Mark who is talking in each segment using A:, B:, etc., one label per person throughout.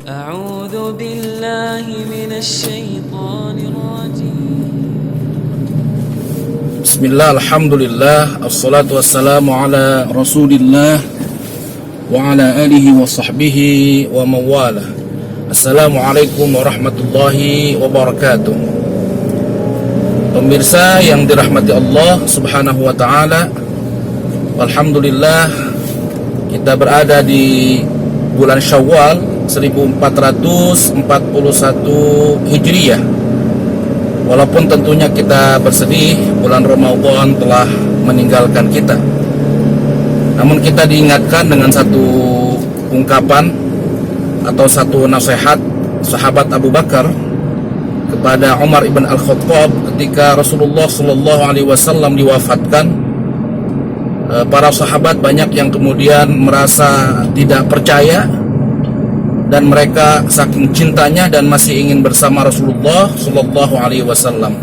A: أعوذ بالله من الشيطان الرجيم.
B: Bismillah, alhamdulillah, assalatu wassalamu ala rasulillah wa ala alihi wa sahbihi wa mawala. Assalamualaikum warahmatullahi wabarakatuh. Pemirsa yang dirahmati Allah subhanahu wa ta'ala, alhamdulillah kita berada di bulan Syawal 1441 Hijriyah. Walaupun tentunya kita bersedih, bulan Ramadan telah meninggalkan kita. Namun kita diingatkan dengan satu ungkapan atau satu nasihat sahabat Abu Bakar kepada Umar ibn Al-Khattab ketika Rasulullah SAW diwafatkan. Para sahabat banyak yang kemudian merasa tidak percaya, dan mereka saking cintanya dan masih ingin bersama Rasulullah SAW.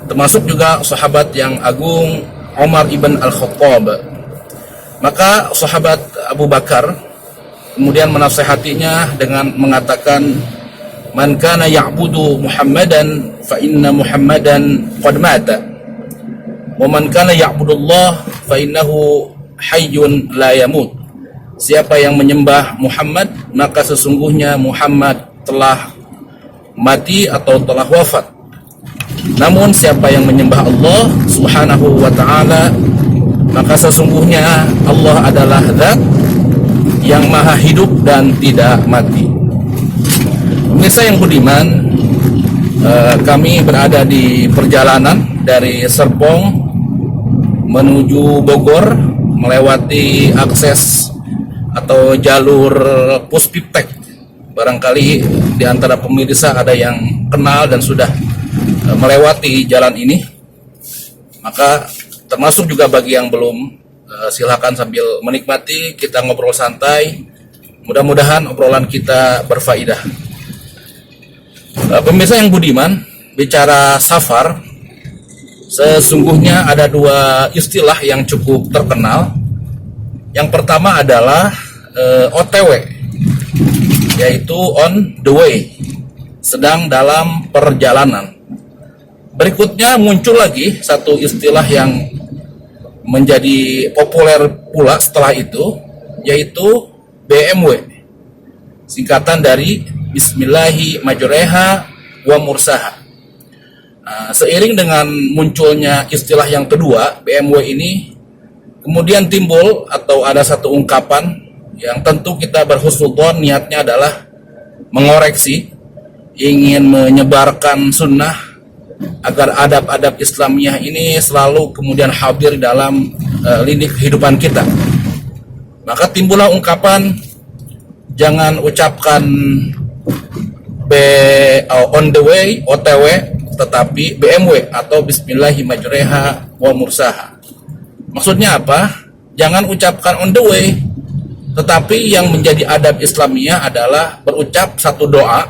B: Termasuk juga sahabat yang agung Umar ibn Al-Khattab. Maka sahabat Abu Bakar kemudian menasihatinya dengan mengatakan, "Man kana ya'budu Muhammadan fa inna Muhammadan qad mata. Wa man kana ya'budullah fa innahu hayyun la yamut." Siapa yang menyembah Muhammad, maka sesungguhnya Muhammad telah mati atau telah wafat. Namun siapa yang menyembah Allah subhanahu wa ta'ala, maka sesungguhnya Allah adalah zat yang maha hidup dan tidak mati. Pemirsa yang budiman, kami berada di perjalanan dari Serpong menuju Bogor, melewati akses atau jalur Puspiptek. Barangkali di antara pemirsa ada yang kenal dan sudah melewati jalan ini. Maka termasuk juga bagi yang belum, silakan sambil menikmati, kita ngobrol santai. Mudah-mudahan obrolan kita berfaedah. Pemirsa yang budiman, bicara safar, sesungguhnya ada dua istilah yang cukup terkenal. Yang pertama adalah OTW, yaitu on the way, sedang dalam perjalanan. Berikutnya muncul lagi satu istilah yang menjadi populer pula setelah itu, yaitu BMW, singkatan dari Bismillahi majreha wa mursaha. Seiring dengan munculnya istilah yang kedua, BMW ini, kemudian timbul atau ada satu ungkapan yang tentu kita berhusnudzon, niatnya adalah mengoreksi, ingin menyebarkan sunnah agar adab-adab Islamiyah ini selalu kemudian hadir dalam lini kehidupan kita. Maka timbullah ungkapan, jangan ucapkan on the way, OTW, tetapi BMW atau Bismillahi majreha wa mursaha. Maksudnya apa? Jangan ucapkan on the way, tetapi yang menjadi adab Islamiyah adalah berucap satu doa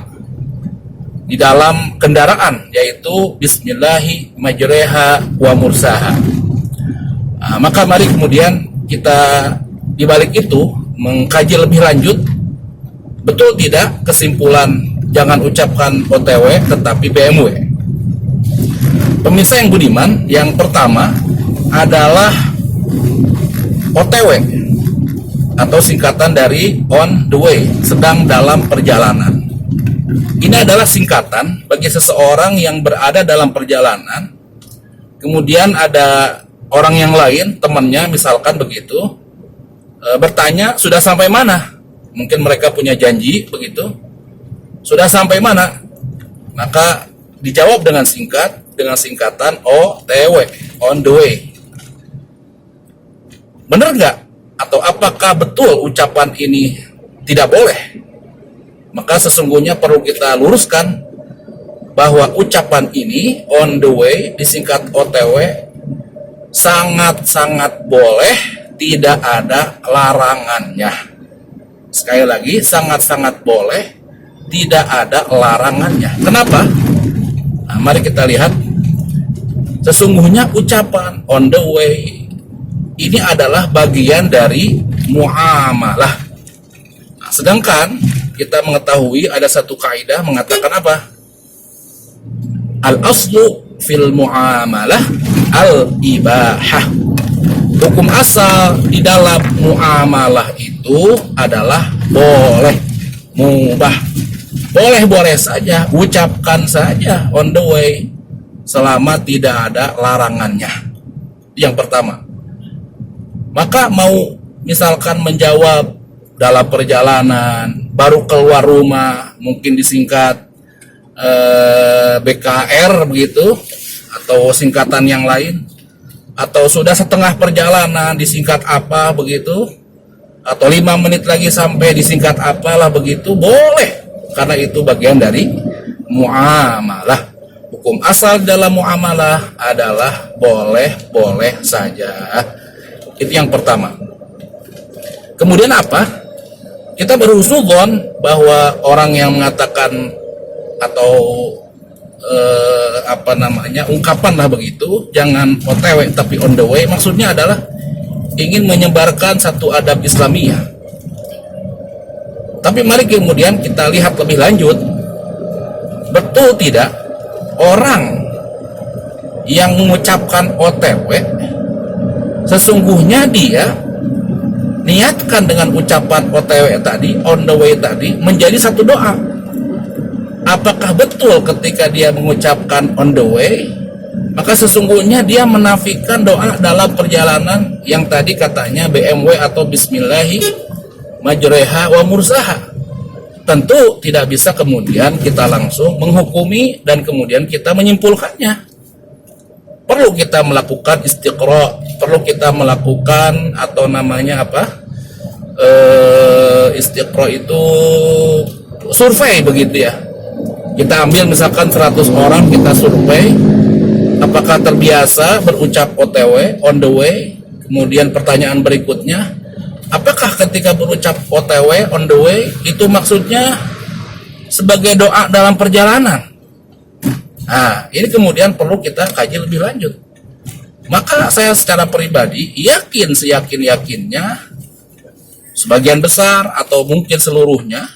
B: di dalam kendaraan, yaitu Bismillahi majreha wa mursaha. Maka mari kemudian kita di balik itu mengkaji lebih lanjut, betul tidak kesimpulan jangan ucapkan OTW tetapi BMW. Pemirsa yang budiman, yang pertama adalah OTW atau singkatan dari on the way, sedang dalam perjalanan. Ini adalah singkatan bagi seseorang yang berada dalam perjalanan, kemudian ada orang yang lain, temannya misalkan begitu, bertanya, sudah sampai mana? Mungkin mereka punya janji begitu, sudah sampai mana? Maka dijawab dengan singkatan OTW, on the way. Benar nggak? Atau apakah betul ucapan ini tidak boleh? Maka sesungguhnya perlu kita luruskan bahwa ucapan ini on the way disingkat OTW sangat-sangat boleh, tidak ada larangannya. Sekali lagi, sangat-sangat boleh, tidak ada larangannya. Kenapa? Nah, mari kita lihat. Sesungguhnya ucapan on the way ini adalah bagian dari muamalah. Nah, sedangkan kita mengetahui ada satu kaidah mengatakan apa? Al-aslu fil muamalah al-ibahah. Hukum asal di dalam muamalah itu adalah boleh, mubah. Boleh-boleh saja, ucapkan saja on the way selama tidak ada larangannya. Yang pertama. Maka mau misalkan menjawab dalam perjalanan, baru keluar rumah, mungkin disingkat BKR begitu, atau singkatan yang lain, atau sudah setengah perjalanan disingkat apa begitu, atau 5 menit lagi sampai disingkat apalah begitu, boleh, karena itu bagian dari muamalah. Hukum asal dalam muamalah adalah boleh-boleh saja. Itu yang pertama. Kemudian apa? Kita berhusnuzon bahwa orang yang mengatakan atau ungkapan lah begitu, jangan OTW tapi on the way, maksudnya adalah ingin menyebarkan satu adab Islamiyah. Tapi mari kemudian kita lihat lebih lanjut, betul tidak orang yang mengucapkan OTW sesungguhnya dia niatkan dengan ucapan OTW tadi, on the way tadi, menjadi satu doa. Apakah betul ketika dia mengucapkan on the way, maka sesungguhnya dia menafikan doa dalam perjalanan yang tadi katanya BMW atau Bismillahi majreha wa mursaha? Tentu tidak bisa kemudian kita langsung menghukumi dan kemudian kita menyimpulkannya. Perlu kita melakukan istiqra, perlu kita melakukan atau namanya apa? Istiqra itu survei begitu ya. Kita ambil misalkan 100 orang, kita survei apakah terbiasa berucap OTW, on the way. Kemudian pertanyaan berikutnya, apakah ketika berucap OTW, on the way, itu maksudnya sebagai doa dalam perjalanan? Nah, ini kemudian perlu kita kaji lebih lanjut. Maka saya secara pribadi yakin seyakin-yakinnya, sebagian besar atau mungkin seluruhnya,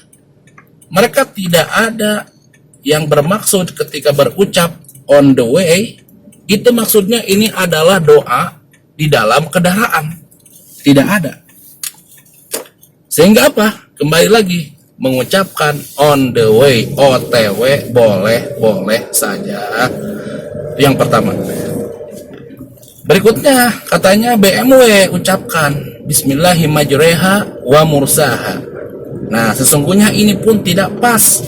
B: mereka tidak ada yang bermaksud ketika berucap on the way, itu maksudnya ini adalah doa di dalam kendaraan. Tidak ada. Sehingga apa? Kembali lagi, mengucapkan on the way, OTW, boleh-boleh saja. Yang pertama. Berikutnya, katanya BMW ucapkan Bismillahi majreha wa mursaha. Nah, sesungguhnya ini pun tidak pas.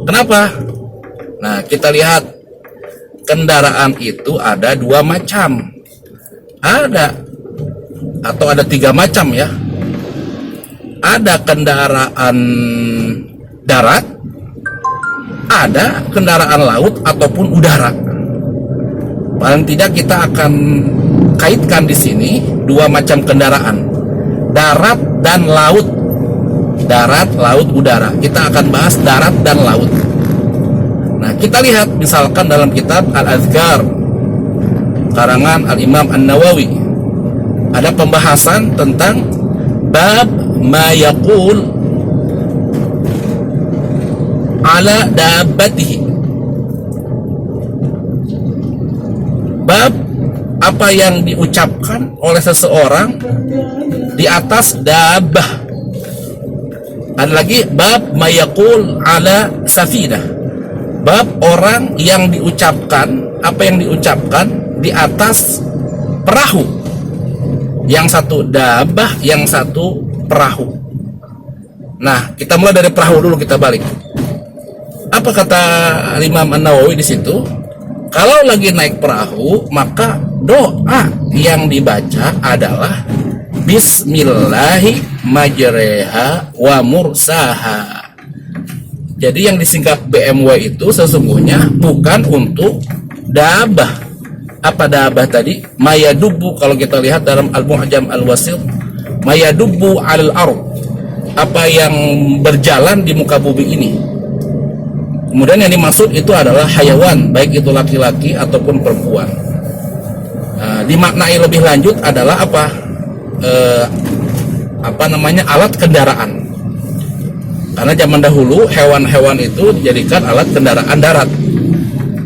B: Kenapa? Nah, kita lihat kendaraan itu ada 2 macam. Ada 3 macam ya. Ada kendaraan darat, ada kendaraan laut ataupun udara. Paling tidak kita akan kaitkan di sini 2 macam kendaraan, darat dan laut. Darat, laut, udara. Kita akan bahas darat dan laut. Nah, kita lihat misalkan dalam kitab Al-Azkar karangan Al-Imam An-Nawawi, ada pembahasan tentang bab ma yaqul ala dabbatihi. Bab apa yang diucapkan oleh seseorang di atas dabbah. Ada lagi bab ma yaqul ala safinah. Bab orang yang diucapkan, apa yang diucapkan di atas perahu. Yang satu dabbah, yang satu perahu. Nah, kita mulai dari perahu dulu, kita balik. Apa kata Imam An-Nawawi di situ? Kalau lagi naik perahu, maka doa yang dibaca adalah Bismillahi majreha wa mursaha. Jadi yang disingkat BMW itu sesungguhnya bukan untuk dabah. Apa dabah tadi? Mayadubu, kalau kita lihat dalam Al-Mu'jam Al-Wasit, mayadubu al-ard, apa yang berjalan di muka bumi ini. Kemudian yang dimaksud itu adalah hayawan, baik itu laki-laki ataupun perempuan. Dimaknai lebih lanjut adalah apa? Alat kendaraan. Karena zaman dahulu hewan-hewan itu dijadikan alat kendaraan darat.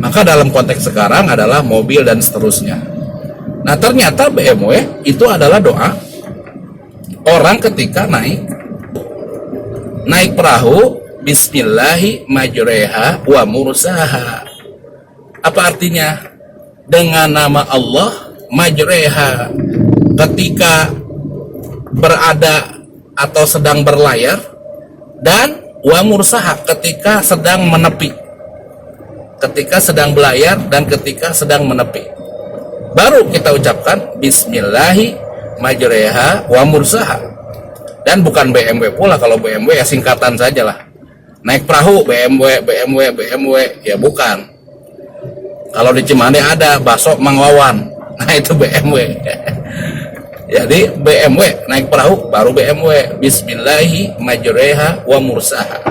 B: Maka dalam konteks sekarang adalah mobil dan seterusnya. Nah ternyata BMW itu adalah doa orang ketika naik perahu, Bismillahi majreha wa mursaha. Apa artinya? Dengan nama Allah, majreha, ketika berada atau sedang berlayar, dan wa mursaha, ketika sedang menepi. Ketika sedang berlayar dan ketika sedang menepi. Baru kita ucapkan Bismillahi majreha wa mursaha. Dan bukan BMW pula, kalau BMW ya singkatan sajalah. Naik perahu BMW ya bukan. Kalau di Cimande ada bakso Mang Wawan, nah itu BMW. Jadi BMW naik perahu baru BMW, Bismillahi majreha wa mursaha.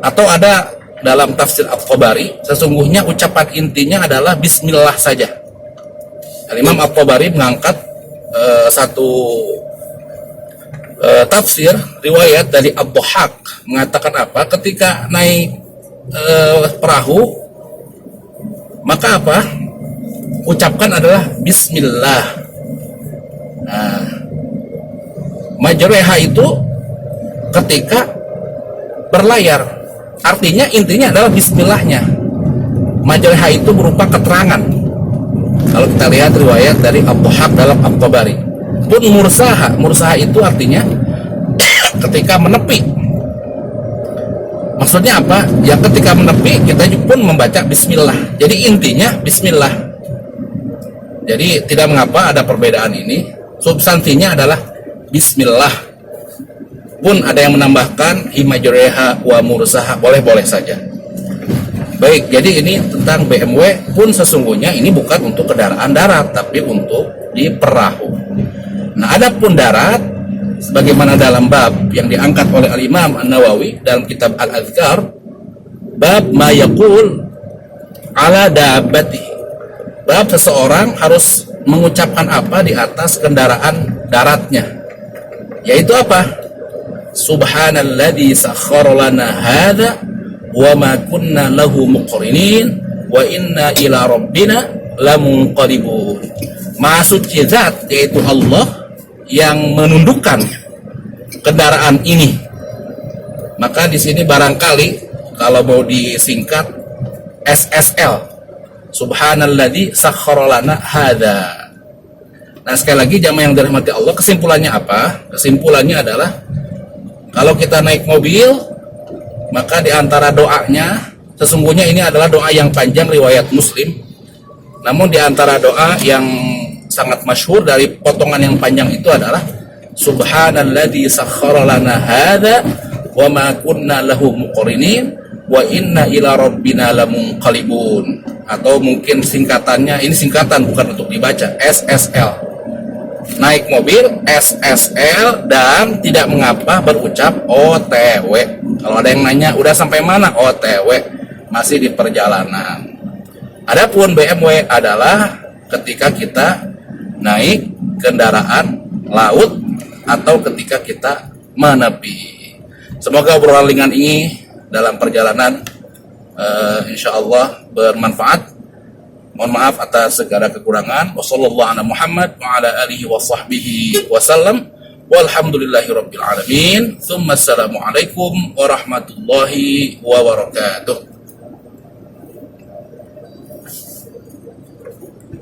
B: Atau ada dalam tafsir At-Tabari, sesungguhnya ucapan intinya adalah Bismillah saja. Imam At-Tabari mengangkat satu tafsir riwayat dari Ad-Dhahhak mengatakan apa? Ketika naik perahu, maka apa? Ucapkan adalah Bismillah. Nah, majreha itu ketika berlayar, artinya intinya adalah Bismillahnya. Majreha itu berupa keterangan. Kalau kita lihat riwayat dari Ad-Dhahhak dalam At-Tabari. Pun mursaha itu artinya ketika menepi. Maksudnya apa? Ya ketika menepi kita pun membaca Bismillah. Jadi intinya Bismillah. Jadi tidak mengapa ada perbedaan ini. Substansinya adalah Bismillah. Pun ada yang menambahkan imajreha wa mursaha, boleh-boleh saja. Baik, jadi ini tentang BMW. Pun sesungguhnya ini bukan untuk kendaraan darat, tapi untuk di perahu. Nah, adapun darat, sebagaimana dalam bab yang diangkat oleh Al-Imam An-Nawawi dalam kitab Al-Adhkar, bab ma yaqul ala dabbati, bab seseorang harus mengucapkan apa di atas kendaraan daratnya, yaitu apa? Subhanalladzi sakhkhara lana hadza wa ma kunna lahu muqrinin wa inna ila rabbina lamunqalibun. Maha suci zat, yaitu Allah yang menundukkan kendaraan ini. Maka di sini barangkali kalau mau disingkat SSL, Subhanalladzi sakhkhara lana hadza. Nah, sekali lagi jamaah yang dirahmati Allah, kesimpulannya apa? Kesimpulannya adalah kalau kita naik mobil, maka di antara doanya, sesungguhnya ini adalah doa yang panjang riwayat Muslim. Namun di antara doa yang sangat masyhur dari potongan yang panjang itu adalah Subhanalladzi sakhkhara lana hadza wa ma kunna lahu muqrinin wa inna ila rabbina lamunqalibun. Atau mungkin singkatannya, ini singkatan bukan untuk dibaca, SSL. Naik mobil SSL dan tidak mengapa berucap OTW. Kalau ada yang nanya udah sampai mana, OTW, masih di perjalanan. Adapun BMW adalah ketika kita naik kendaraan laut atau ketika kita menepi. Semoga obrolan ringan ini dalam perjalanan insya Allah bermanfaat. Mohon maaf atas segala kekurangan. Wassallallahu ala Muhammad wa ala alihi wa sahbihi wasallam. Walhamdulillahirabbil alamin. Tsumma assalamu alaikum warahmatullahi wabarakatuh.